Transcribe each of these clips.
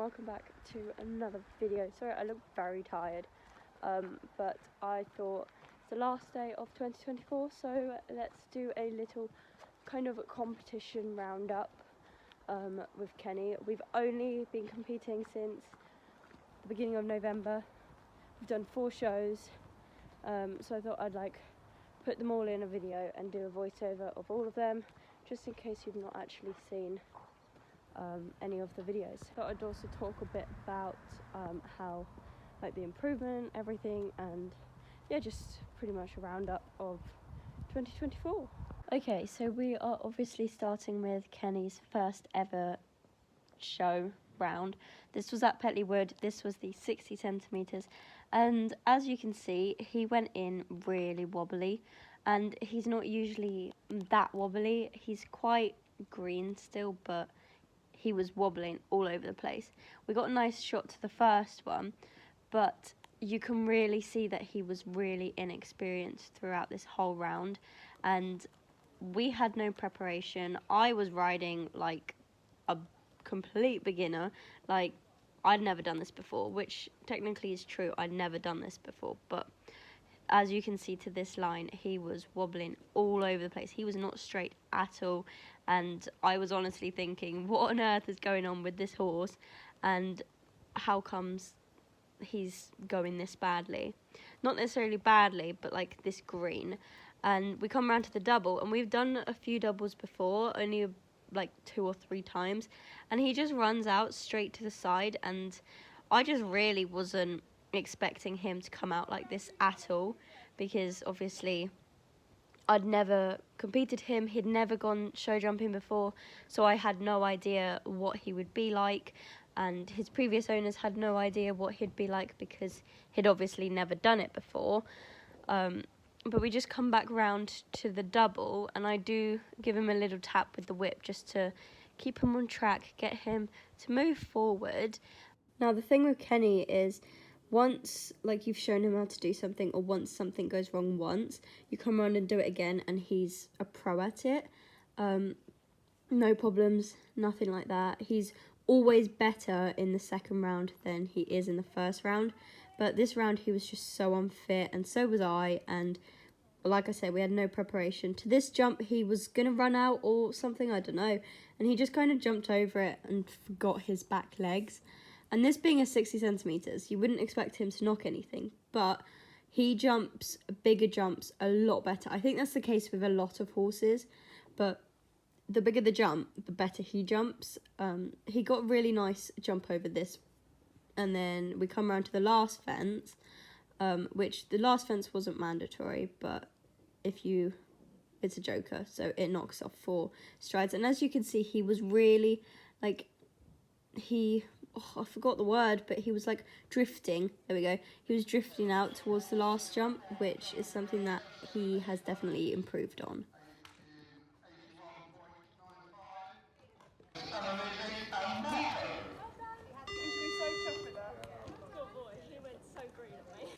welcome back to another video. Sorry, I look very tired, but I thought it's the last day of 2024, so let's do a little kind of competition roundup with Kenny. We've only been competing since the beginning of November. We've done 4 shows, so I thought I'd put them all in a video and do a voiceover of all of them, just in case you've not actually seen any of the videos. So I'd also talk a bit about how the improvement, everything, and yeah, just pretty much a roundup of 2024. Okay, so we are obviously starting with Kenny's first ever show round. This was at Petley Wood. This was the 60 centimetres, and as you can see, he went in really wobbly, and he's not usually that wobbly. He's quite green still, but he was wobbling all over the place. We got a nice shot to the first one, but you can really see that he was really inexperienced throughout this whole round, and we had no preparation. I was riding like a complete beginner. I'd never done this before, which technically is true. I'd never done this before, but as you can see to this line, he was wobbling all over the place. He was not straight at all, and I was honestly thinking, what on earth is going on with this horse, and how comes he's going this badly? Not necessarily badly, but this green. And we come around to the double, and we've done a few doubles before, only 2 or 3 times, and he just runs out straight to the side, and I just really wasn't expecting him to come out like this at all, because obviously I'd never competed him. He'd never gone show jumping before, so I had no idea what he would be like, and his previous owners had no idea what he'd be like because he'd obviously never done it before. But we just come back round to the double, and I do give him a little tap with the whip just to keep him on track, get him to move forward. Now the thing with Kenny is, once you've shown him how to do something, or once something goes wrong once, you come around and do it again, and he's a pro at it. No problems, nothing like that. He's always better in the second round than he is in the first round, but this round he was just so unfit, and so was I, and like I said, we had no preparation. To this jump, he was going to run out or something, I don't know, and he just kind of jumped over it and forgot his back legs. And this being a 60 centimetres, you wouldn't expect him to knock anything, but he jumps bigger jumps a lot better. I think that's the case with a lot of horses, but the bigger the jump, the better he jumps. He got a really nice jump over this, and then we come around to the last fence, which the last fence wasn't mandatory, but it's a joker, so it knocks off 4 strides. And as you can see, he was really I forgot the word, but he was drifting. There we go. He was drifting out towards the last jump, which is something that he has definitely improved on.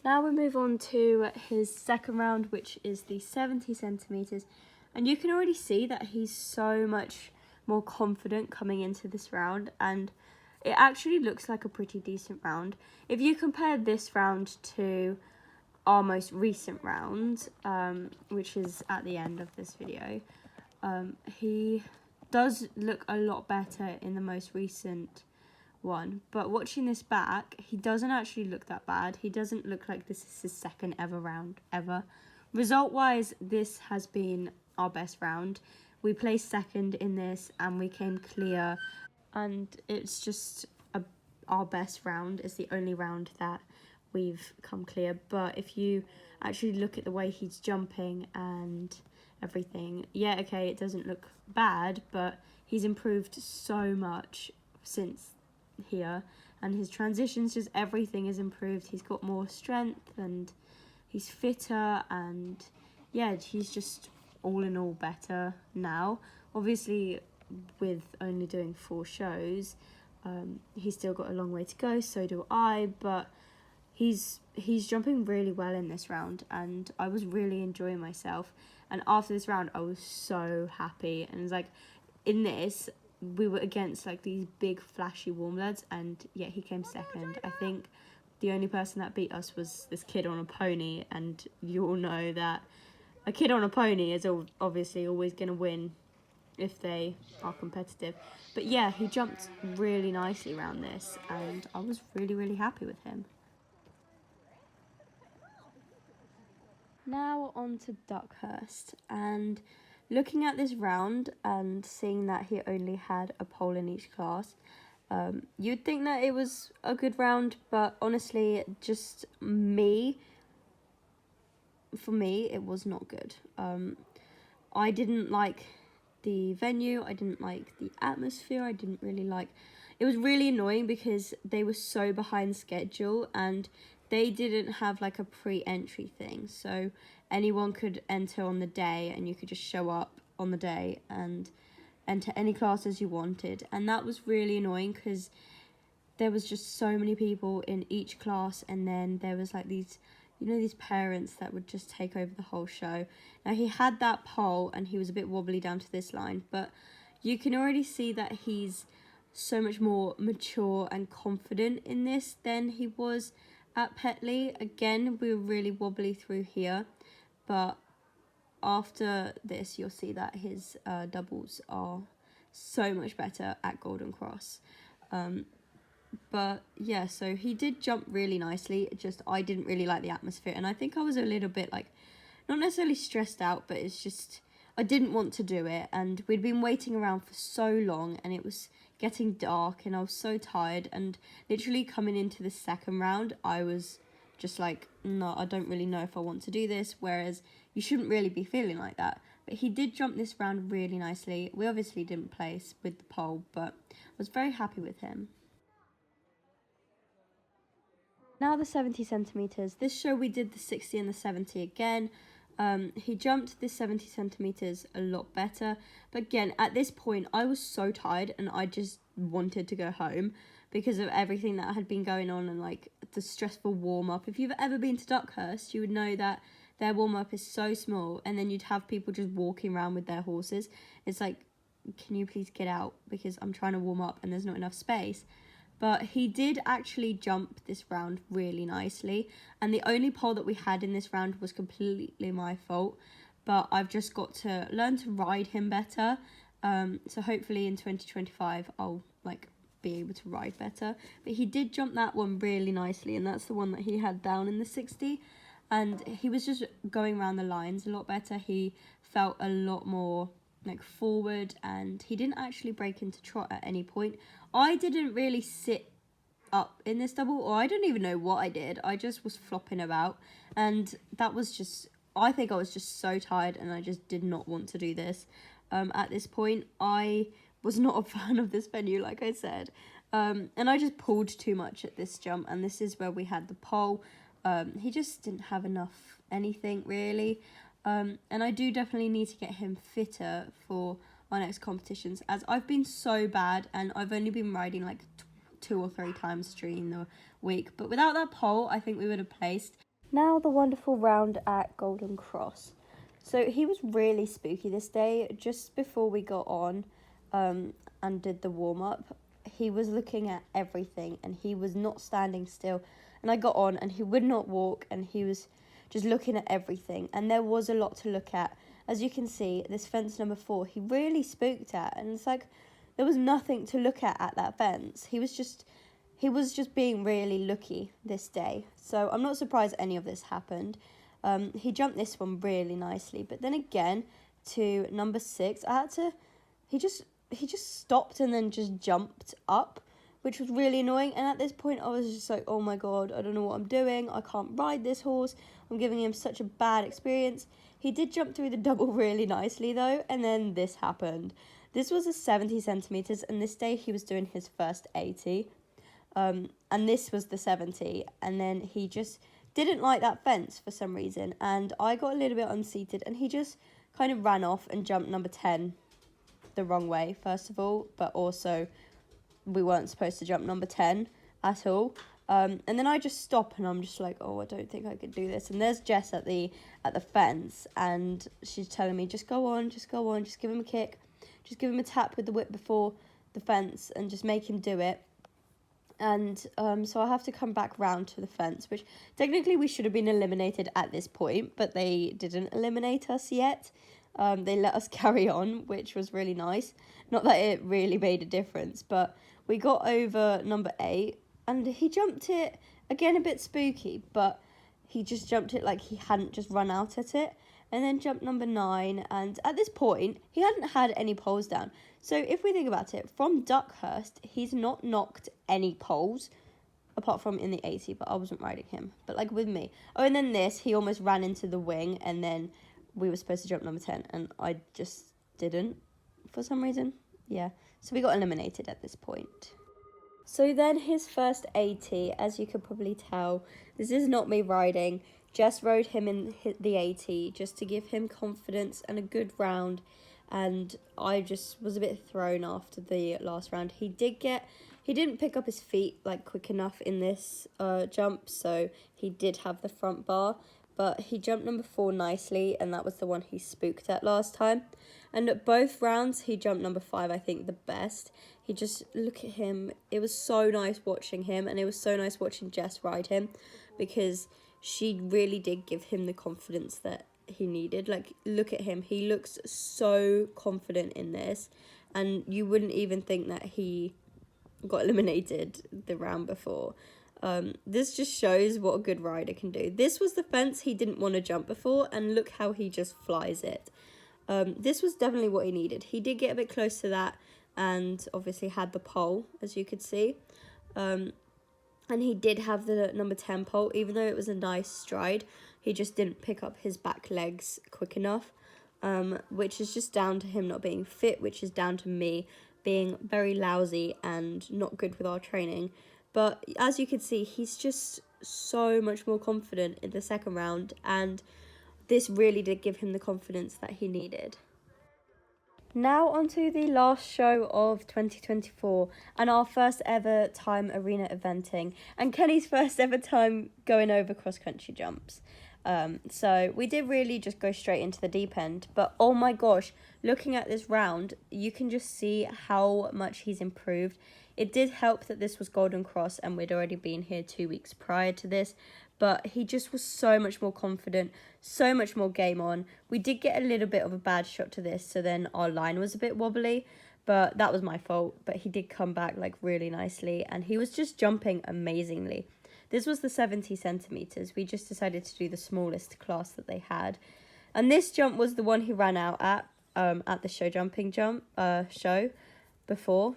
Now we move on to his second round, which is the 70 centimetres, and you can already see that he's so much more confident coming into this round, and it actually looks like a pretty decent round. If you compare this round to our most recent round, which is at the end of this video, he does look a lot better in the most recent one. But watching this back, he doesn't actually look that bad. He doesn't look like this is his second ever round, ever. Result-wise, this has been our best round. We placed second in this, and we came clear, and it's just our best round. It's the only round that we've come clear. But if you actually look at the way he's jumping and everything, yeah, okay, it doesn't look bad, but he's improved so much since here, and his transitions, just everything is improved. He's got more strength, and he's fitter, and yeah, he's just all in all better now. Obviously, with only doing 4 shows, he's still got a long way to go, so do I, but he's jumping really well in this round, and I was really enjoying myself. And after this round, I was so happy, and it's in this, we were against like these big flashy warm bloods, and yeah, he came second. I think the only person that beat us was this kid on a pony, and you all know that a kid on a pony is obviously always going to win if they are competitive. But yeah, he jumped really nicely around this, and I was really happy with him. Now on to Duckhurst, and looking at this round and seeing that he only had a pole in each class, you'd think that it was a good round, but honestly, just for me, it was not good. I didn't like the venue, I didn't like the atmosphere, I didn't really like... It was really annoying because they were so behind schedule, and they didn't have like a pre-entry thing, so anyone could enter on the day, and you could just show up on the day and enter any classes you wanted. And that was really annoying because there was just so many people in each class, and then there was like these, you know, these parents that would just take over the whole show. Now, he had that pole and he was a bit wobbly down to this line, but you can already see that he's so much more mature and confident in this than he was at Petley. Again, we were really wobbly through here, but after this you'll see that his doubles are so much better at Golden Cross. But yeah, so he did jump really nicely, just I didn't really like the atmosphere, and I think I was a little bit like, not necessarily stressed out, but it's just I didn't want to do it, and we'd been waiting around for so long, and it was getting dark, and I was so tired, and literally coming into the second round I was just like, no, I don't really know if I want to do this, whereas you shouldn't really be feeling like that. But he did jump this round really nicely. We obviously didn't place with the pole, but I was very happy with him. Now the 70 centimetres. This show we did the 60 and the 70 again. He jumped this 70 centimetres a lot better. But again, at this point, I was so tired and I just wanted to go home because of everything that had been going on and like the stressful warm-up. If you've ever been to Duckhurst, you would know that their warm-up is so small, and then you'd have people just walking around with their horses. It's like, can you please get out because I'm trying to warm up and there's not enough space. But he did actually jump this round really nicely, and the only pole that we had in this round was completely my fault, but I've just got to learn to ride him better. So hopefully in 2025 I'll like be able to ride better. But he did jump that one really nicely, and that's the one that he had down in the 60, and he was just going around the lines a lot better. He felt a lot more like forward, and he didn't actually break into trot at any point. I didn't really sit up in this double, or I don't even know what I did. I just was flopping about, and that was just, I think I was just so tired, and I just did not want to do this. At this point, I was not a fan of this venue, like I said, and I just pulled too much at this jump, and this is where we had the pole. He just didn't have enough anything really. And I do definitely need to get him fitter for our next competitions, as I've been so bad and I've only been riding like 2 or 3 times during the week. But without that pole, I think we would have placed. Now the wonderful round at Golden Cross. So he was really spooky this day. Just before we got on and did the warm-up, he was looking at everything and he was not standing still. And I got on and he would not walk, and he was just looking at everything, and there was a lot to look at. As you can see, this fence number 4, he really spooked at, and it's like there was nothing to look at that fence. He was just being really looky this day, so I'm not surprised any of this happened. He jumped this one really nicely, but then again to number 6, he just stopped and then just jumped up, which was really annoying. And at this point I was just like, oh my god, I don't know what I'm doing, I can't ride this horse, I'm giving him such a bad experience. He did jump through the double really nicely though, and then this happened. This was a 70 centimetres, and this day he was doing his first 80, and this was the 70, and then he just didn't like that fence for some reason, and I got a little bit unseated, and he just kind of ran off and jumped number 10 the wrong way, first of all, but also we weren't supposed to jump number 10 at all. And then I just stop and I'm just like, oh, I don't think I could do this. And there's Jess at the fence, and she's telling me, just go on, just give him a kick, just give him a tap with the whip before the fence and just make him do it. And so I have to come back round to the fence, which technically we should have been eliminated at this point, but they didn't eliminate us yet. They let us carry on, which was really nice. Not that it really made a difference, but we got over number 8, and he jumped it, again a bit spooky, but he just jumped it like he hadn't just run out at it. And then jumped number 9, and at this point, he hadn't had any poles down. So if we think about it, from Duckhurst, he's not knocked any poles, apart from in the 80, but I wasn't riding him, but like with me. Oh, and then this, he almost ran into the wing, and then we were supposed to jump number 10, and I just didn't, for some reason. Yeah, so we got eliminated at this point. So then his first 80, as you could probably tell, this is not me riding. Jess rode him in the 80 just to give him confidence and a good round, and I just was a bit thrown after the last round. He didn't pick up his feet like quick enough in this jump, so he did have the front bar, but he jumped number 4 nicely, and that was the one he spooked at last time. And at both rounds, he jumped number 5, I think, the best. He just, look at him. It was so nice watching him, and it was so nice watching Jess ride him, because she really did give him the confidence that he needed. Like, look at him. He looks so confident in this, and you wouldn't even think that he got eliminated the round before. This just shows what a good rider can do. This was the fence he didn't want to jump before, and look how he just flies it. This was definitely what he needed. He did get a bit close to that, and obviously had the pole, as you could see. And he did have the number 10 pole, even though it was a nice stride. He just didn't pick up his back legs quick enough, which is just down to him not being fit, which is down to me being very lousy and not good with our training. But as you can see, he's just so much more confident in the second round, and this really did give him the confidence that he needed. Now onto the last show of 2024 and our first ever time arena eventing and Kenny's first ever time going over cross-country jumps. So we did really just go straight into the deep end, but oh my gosh, looking at this round, you can just see how much he's improved. It did help that this was Golden Cross and we'd already been here 2 weeks prior to this, but he just was so much more confident, so much more game on. We did get a little bit of a bad shot to this, so then our line was a bit wobbly, but that was my fault. But he did come back like really nicely, and he was just jumping amazingly. This was the 70 centimeters. We just decided to do the smallest class that they had, and this jump was the one he ran out at the show jumping show before,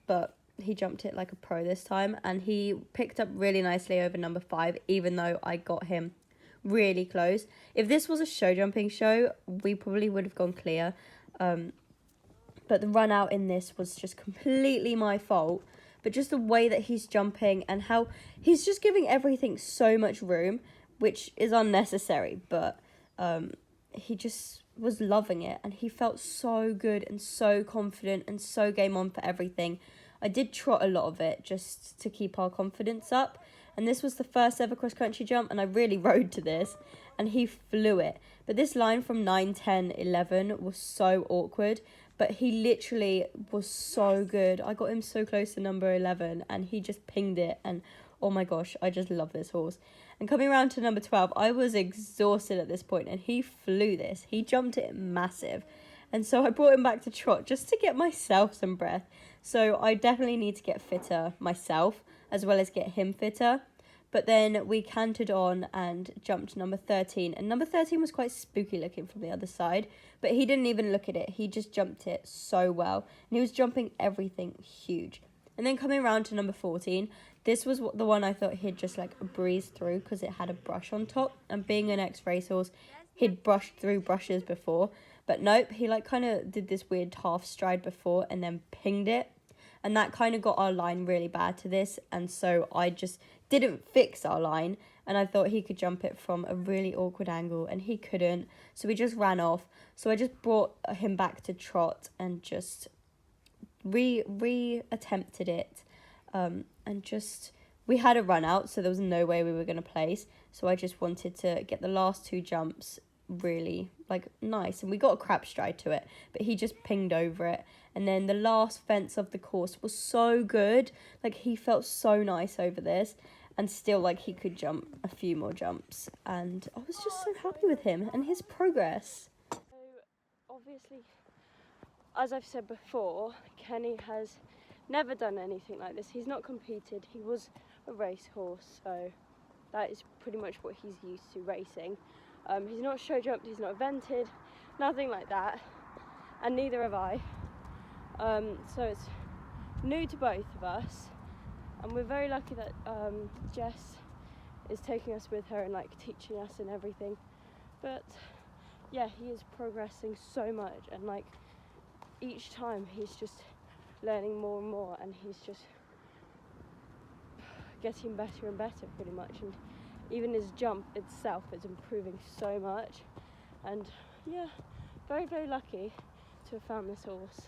but he jumped it like a pro this time, and he picked up really nicely over number 5, even though I got him really close. If this was a show jumping show, we probably would have gone clear, but the run out in this was just completely my fault. But just the way that he's jumping and how he's just giving everything so much room, which is unnecessary, but he just was loving it, and he felt so good and so confident and so game on for everything. I did trot a lot of it just to keep our confidence up, and this was the first ever cross-country jump, and I really rode to this, and he flew it. But this line from 9, 10, 11 was so awkward, but he literally was so good. I got him so close to number 11, and he just pinged it, and oh my gosh, I just love this horse. And coming around to number 12, I was exhausted at this point, and he flew this. He jumped it massive. And so I brought him back to trot just to get myself some breath. So I definitely need to get fitter myself, as well as get him fitter. But then we cantered on and jumped number 13. And number 13 was quite spooky looking from the other side. But he didn't even look at it. He just jumped it so well. And he was jumping everything huge. And then coming around to number 14, this was the one I thought he'd just like breeze through because it had a brush on top. And being an ex-racehorse, he'd brushed through brushes before. But nope, he like kind of did this weird half stride before and then pinged it. And that kind of got our line really bad to this. And so I just didn't fix our line. And I thought he could jump it from a really awkward angle, and he couldn't. So we just ran off. So I just brought him back to trot and just re-attempted it. And just, we had a run out, so there was no way we were going to place. So I just wanted to get the last 2 jumps really like nice, and we got a crap stride to it, but he just pinged over it. And then the last fence of the course was so good, like he felt so nice over this, and still like he could jump a few more jumps, and I was just so happy with him and his progress. So obviously, as I've said before, Kenny has never done anything like this. He's not competed. He was a racehorse, so that is pretty much what he's used to racing. He's not show jumped, he's not evented, nothing like that, and neither have I. So it's new to both of us, and we're very lucky that Jess is taking us with her and like teaching us and everything. But yeah, he is progressing so much, and like each time he's just learning more and more, and he's just getting better and better pretty much, and even his jump itself is improving so much. And yeah, very, very lucky to have found this horse.